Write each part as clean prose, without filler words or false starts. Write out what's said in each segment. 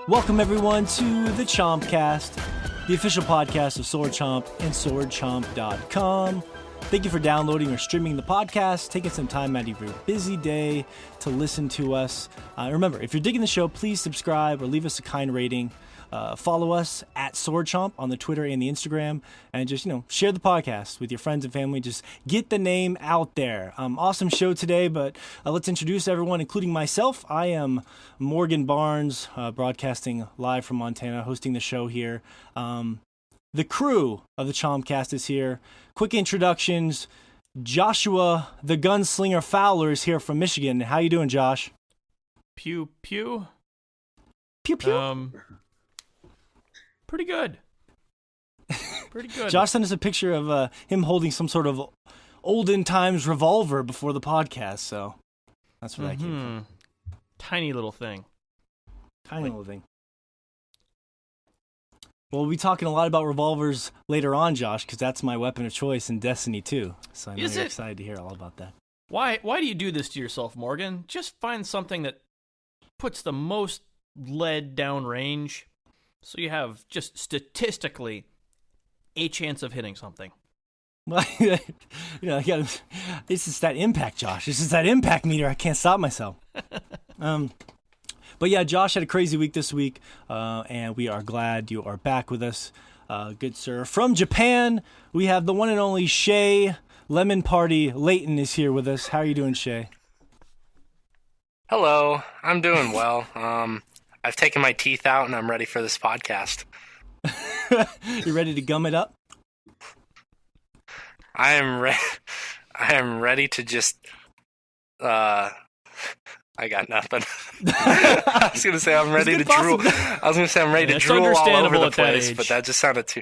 Welcome everyone to the Chompcast, the official podcast of Sword Chomp and swordchomp.com. Thank you for downloading or streaming the podcast, taking some time out of your busy day to listen to us. Remember, if you're digging the show, please subscribe or leave us a kind rating. Follow us at Sword Chomp on the Twitter and the Instagram, and just, share the podcast with your friends and family. Just get the name out there. Awesome show today, but let's introduce everyone, including myself. I am Morgan Barnes, broadcasting live from Montana, hosting the show here. The crew of the Chompcast is here. Quick introductions. Joshua, the gunslinger Fowler, is here from Michigan. How you doing, Josh? Pew, pew. Pew, pew. Pretty good. Pretty good. Josh sent us a picture of him holding some sort of olden times revolver before the podcast, so that's where that came from. Tiny little thing. Little thing. Well, we'll be talking a lot about revolvers later on, Josh, because that's my weapon of choice in Destiny 2. So I know you're excited to hear all about that. Why do you do this to yourself, Morgan? Just find something that puts the most lead down range, so you have just statistically a chance of hitting something. Well, it's just that impact, Josh. It's just that impact meter. I can't stop myself. But yeah, Josh had a crazy week this week, and we are glad you are back with us, good sir. From Japan, we have the one and only Shay Lemon Party. Leighton is here with us. How are you doing, Shay? Hello, I'm doing well. I've taken my teeth out, and I'm ready for this podcast. You ready to gum it up? I am ready to just. I got nothing. I was gonna say I'm ready to drool. I was gonna say I'm ready to drool all over the place, but that just sounded too.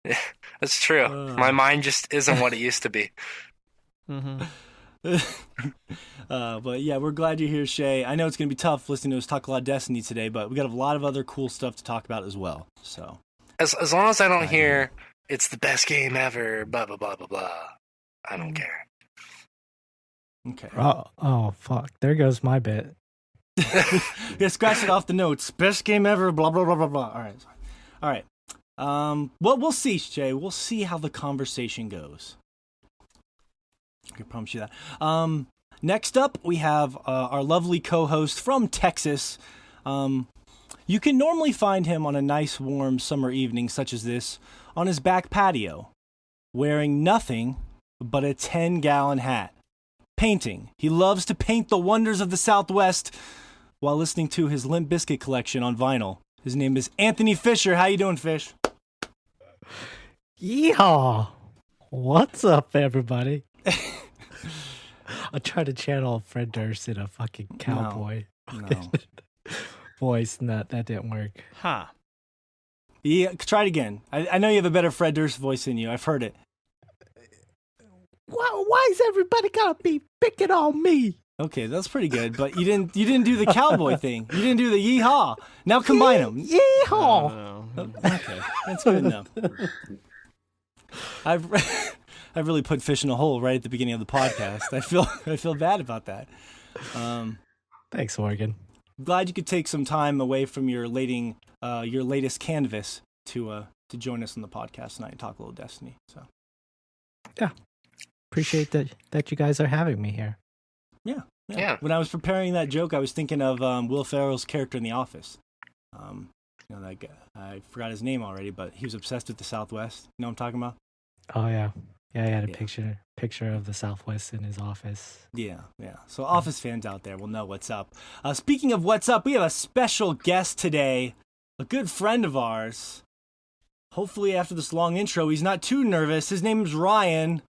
Yeah, that's true. My mind just isn't what it used to be. Mm-hmm. But yeah, we're glad you're here, Shay. I know it's gonna be tough listening to us talk a lot of Destiny today, but we got a lot of other cool stuff to talk about as well. So as long as I don't hear it's the best game ever, blah blah blah blah blah, I don't care. Okay. Oh, fuck. There goes my bit. Yeah, scratch it off the notes. Best game ever, blah, blah, blah, blah, blah. All right. Well, we'll see, Jay. We'll see how the conversation goes. I can promise you that. Next up, we have our lovely co-host from Texas. You can normally find him on a nice, warm summer evening such as this on his back patio, wearing nothing but a 10-gallon hat. Painting. He loves to paint the wonders of the Southwest while listening to his Limp Bizkit collection on vinyl. His name is Anthony Fisher. How you doing, Fish? Yeehaw! What's up, everybody? I'll try to channel Fred Durst in a fucking cowboy No. voice, and that didn't work. Huh. Yeah, try it again. I know you have a better Fred Durst voice than you. I've heard it. Why is everybody gotta be picking on me? Okay, that's pretty good, but you didn't do the cowboy thing. You didn't do the yeehaw. Now combine them. Yeehaw! Okay, that's good enough. I've really put Fish in a hole right at the beginning of the podcast. I feel bad about that. Thanks, Morgan. Glad you could take some time away from your latest canvas to join us on the podcast tonight and talk a little Destiny. So yeah. Appreciate that you guys are having me here. Yeah. When I was preparing that joke, I was thinking of Will Ferrell's character in The Office. That guy, I forgot his name already, but he was obsessed with the Southwest. You know what I'm talking about? Oh yeah, he had a picture of the Southwest in his office. Yeah. So Office fans out there will know what's up. Speaking of what's up, we have a special guest today, a good friend of ours. Hopefully after this long intro, he's not too nervous. His name is Ryan.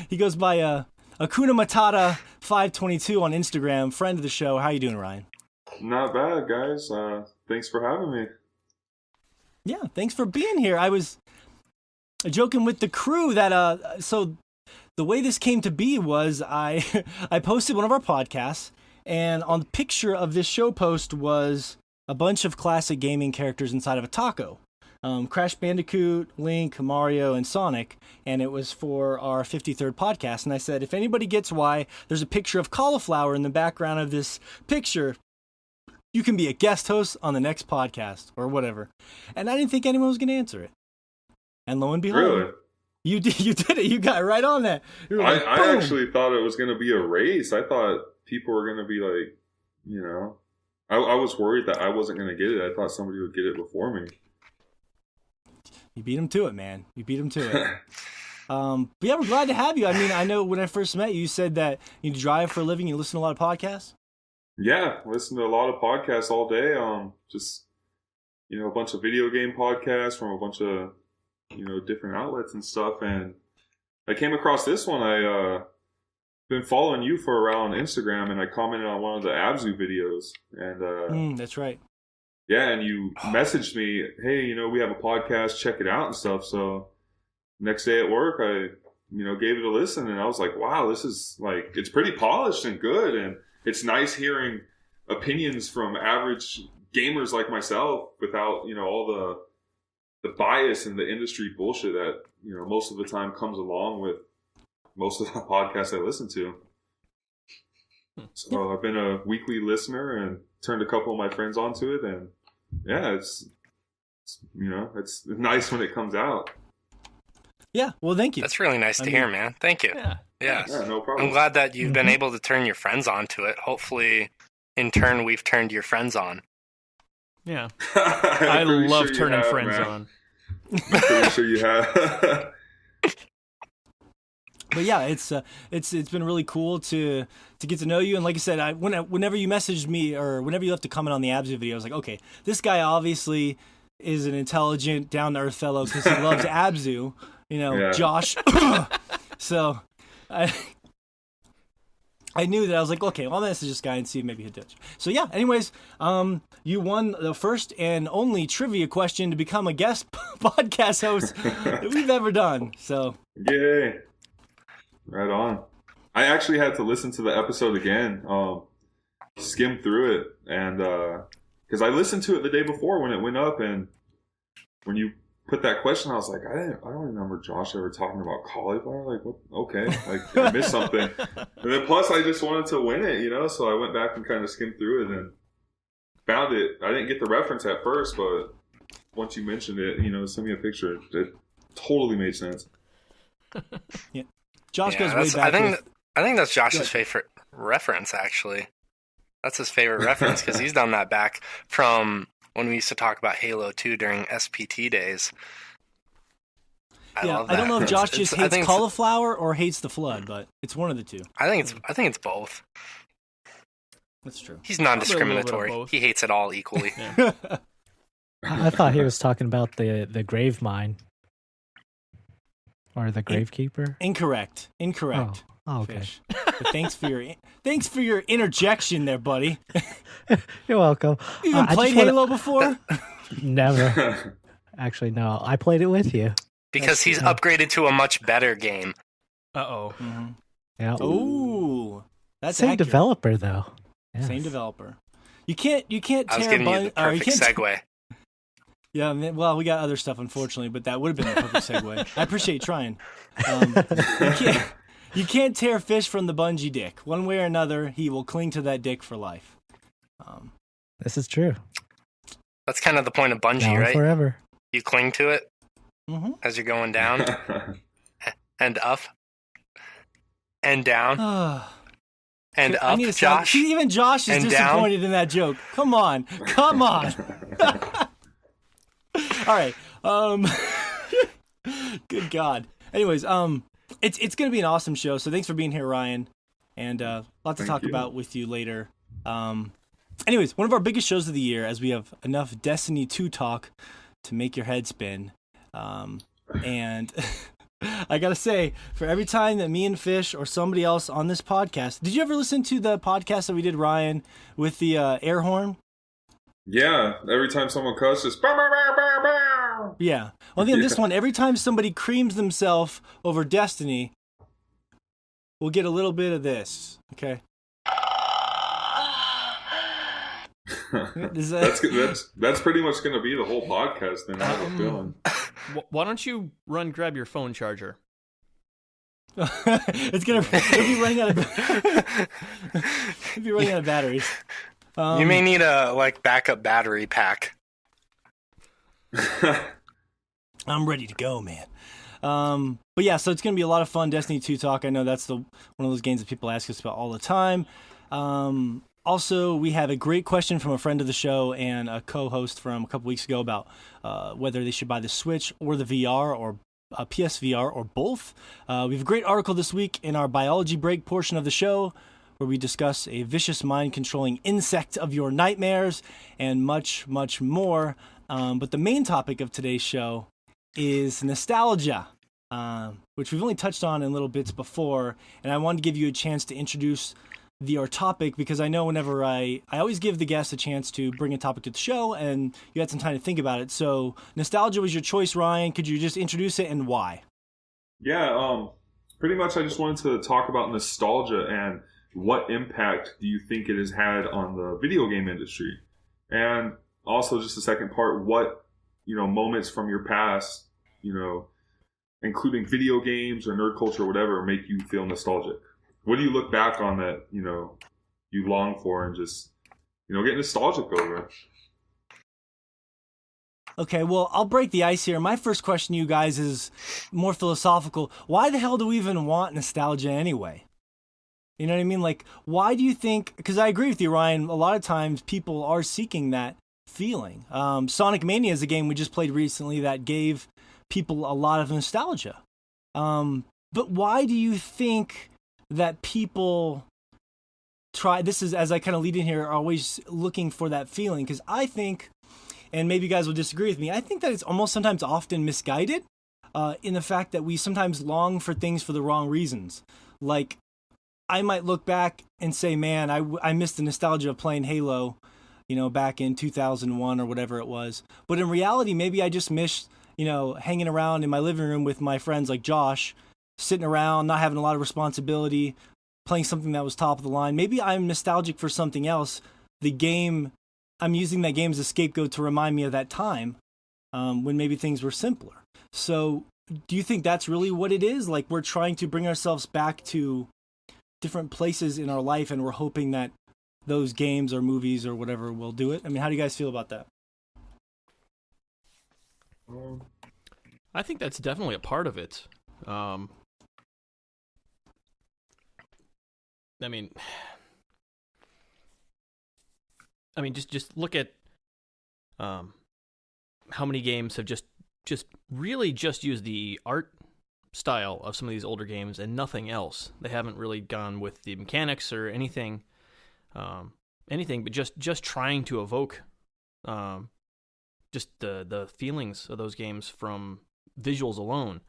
He goes by Akuna Matata 522 on Instagram. Friend of the show. How you doing, Ryan? Not bad, guys. Thanks for having me. Yeah, thanks for being here. I was joking with the crew that so the way this came to be was I posted one of our podcasts, and on the picture of this show post was a bunch of classic gaming characters inside of a taco. Crash Bandicoot, Link, Mario, and Sonic, and it was for our 53rd podcast. And I said, if anybody gets why there's a picture of cauliflower in the background of this picture, you can be a guest host on the next podcast or whatever. And I didn't think anyone was going to answer it. And lo and behold, Really? you did it. You got right on that. You were like, I actually thought it was going to be a race. I thought people were going to be like, you know, I was worried that I wasn't going to get it. I thought somebody would get it before me. You beat him to it, man. You beat him to it. But yeah, we're glad to have you. I mean, I know when I first met you, you said that you drive for a living. You listen to a lot of podcasts. Yeah, listen to a lot of podcasts all day. Just, you know, a bunch of video game podcasts from a bunch of, you know, different outlets and stuff. And I came across this one. I been following you for around Instagram, and I commented on one of the Abzu videos. And that's right. yeah, and you messaged me, hey, you know, we have a podcast, check it out and stuff. So next day at work, I, you know, gave it a listen, and I was like, wow, this is like, it's pretty polished and good, and it's nice hearing opinions from average gamers like myself without, you know, all the bias and the industry bullshit that, you know, most of the time comes along with most of the podcasts I listen to. So I've been a weekly listener and turned a couple of my friends onto it, and yeah, it's you know, it's nice when it comes out. Yeah, well, thank you. That's really nice to hear, man. Thank you. Yeah, no problem. I'm glad that you've been able to turn your friends onto it. Hopefully, in turn, we've turned your friends on. Yeah. I love sure turning have, friends man. on. Pretty sure you have. But yeah, it's been really cool to get to know you. And like I said, whenever you messaged me or whenever you left a comment on the Abzu video, I was like, okay, this guy obviously is an intelligent, down to earth fellow because he loves Abzu. You know, Yeah. Josh. So I knew that. I was like, okay, well, I'll message this guy and see if maybe he'll do it. So yeah. Anyways, you won the first and only trivia question to become a guest podcast host that we've ever done. So Yay. Right on. I actually had to listen to the episode again, skim through it, and because I listened to it the day before when it went up, and when you put that question, I was like, I don't remember Josh ever talking about cauliflower. Like, what? Okay, like I missed something. And then plus, I just wanted to win it, you know. So I went back and kind of skimmed through it and found it. I didn't get the reference at first, but once you mentioned it, you know, sent me a picture. It totally made sense. yeah. Josh goes way back. I think that's Josh's favorite reference, actually. That's his favorite reference because he's done that back from when we used to talk about Halo 2 during SPT days. I love that. I don't know if Josh just hates cauliflower or hates the flood, but it's one of the two. I think it's both. That's true. He's non-discriminatory. He hates it all equally. Yeah. I thought he was talking about the grave mine. Or the gravekeeper? Incorrect. Oh, okay. Fish. But thanks for your interjection there, buddy. You're welcome. You even played Halo before? Never. Actually, no. I played it with you. Because he's upgraded to a much better game. Uh-oh. Mm-hmm. Yeah. Ooh. That's same accurate. developer though. Yes. Same developer. You can't tear I was giving you the perfect segue. Yeah, well, we got other stuff, unfortunately, but that would have been the perfect segue. I appreciate you trying. You can't tear fish from the bungee dick. One way or another, he will cling to that dick for life. This is true. That's kind of the point of bungee, Now right? Forever. You cling to it Mm-hmm. as you're going down and up and down and I up, need to Josh. See, even Josh is and disappointed down. in that joke. Come on. All right. Good God. Anyways, it's gonna be an awesome show. So thanks for being here, Ryan, and a lot to talk about with you later. Anyways, one of our biggest shows of the year, as we have enough Destiny 2 talk to make your head spin. And I gotta say, for every time that me and Fish or somebody else on this podcast, did you ever listen to the podcast that we did, Ryan, with the air horn? Yeah, every time someone cusses, bow, bow, bow, bow, bow. Yeah. Well, then this one, every time somebody creams themselves over Destiny, we'll get a little bit of this. Okay. That's pretty much going to be the whole podcast. Then I have a feeling. Why don't you grab your phone charger? It'll be running out of it'll be running out of batteries. You may need a backup battery pack. I'm ready to go, man. But yeah, so it's going to be a lot of fun Destiny 2 talk. I know that's one of those games that people ask us about all the time. Also, we have a great question from a friend of the show and a co-host from a couple weeks ago about whether they should buy the Switch or the VR or PSVR or both. We have a great article this week in our biology break portion of the show where we discuss a vicious mind-controlling insect of your nightmares and much, much more. But the main topic of today's show is nostalgia, which we've only touched on in little bits before. And I wanted to give you a chance to introduce our topic, because I know whenever I always give the guests a chance to bring a topic to the show, and you had some time to think about it. So nostalgia was your choice, Ryan. Could you just introduce it and why? Yeah, pretty much I just wanted to talk about nostalgia and what impact do you think it has had on the video game industry? And also just the second part, what, moments from your past, including video games or nerd culture or whatever, make you feel nostalgic? What do you look back on that, you long for and just, get nostalgic over? Okay, well, I'll break the ice here. My first question to you guys is more philosophical. Why the hell do we even want nostalgia anyway? You know what I mean? Like, why do you think, because I agree with you, Ryan, a lot of times people are seeking that feeling. Sonic Mania is a game we just played recently that gave people a lot of nostalgia. But why do you think that people this is, as I kind of lead in here, are always looking for that feeling? Because I think, and maybe you guys will disagree with me, I think that it's almost sometimes often misguided in the fact that we sometimes long for things for the wrong reasons. Like, I might look back and say, man, I missed the nostalgia of playing Halo, back in 2001 or whatever it was. But in reality, maybe I just miss, hanging around in my living room with my friends like Josh, sitting around, not having a lot of responsibility, playing something that was top of the line. Maybe I'm nostalgic for something else. I'm using that game as a scapegoat to remind me of that time when maybe things were simpler. So do you think that's really what it is? Like, we're trying to bring ourselves back to different places in our life, and we're hoping that those games or movies or whatever will do it? I mean, how do you guys feel about that? I think that's definitely a part of it. Just look at how many games have just really just used the art style of some of these older games and nothing else. They haven't really gone with the mechanics or anything, but just trying to evoke just the feelings of those games from visuals alone.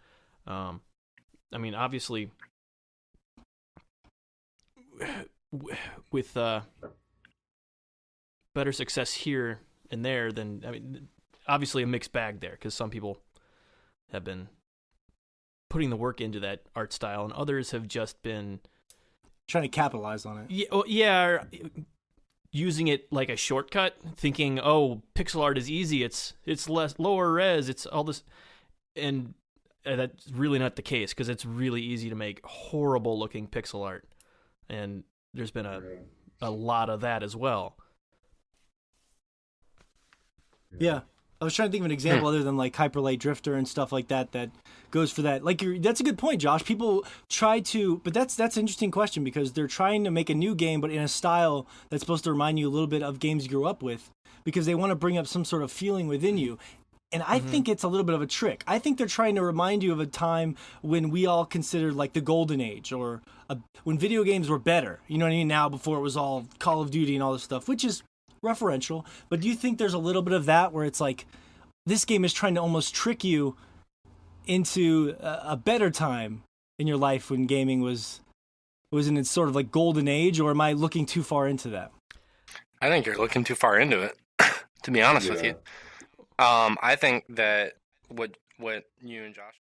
Obviously, with better success here and there than, obviously a mixed bag there, because some people have been putting the work into that art style and others have just been trying to capitalize on it. Yeah, using it like a shortcut, thinking, oh, pixel art is easy, it's lower res, it's all this, and that's really not the case, because it's really easy to make horrible looking pixel art, and there's been a lot of that as well. Yeah. I was trying to think of an example other than like Hyper Light Drifter and stuff like that goes for that. Like, that's a good point, Josh. People try to, but that's an interesting question, because they're trying to make a new game, but in a style that's supposed to remind you a little bit of games you grew up with, because they want to bring up some sort of feeling within you. And I think it's a little bit of a trick. I think they're trying to remind you of a time when we all considered like the golden age, or when video games were better. You know what I mean? Now, before it was all Call of Duty and all this stuff, which is referential. But do you think there's a little bit of that where it's like, this game is trying to almost trick you into a better time in your life when gaming was in its sort of like golden age, or am I looking too far into that? I think you're looking too far into it, to be honest with you. I think that what you and Josh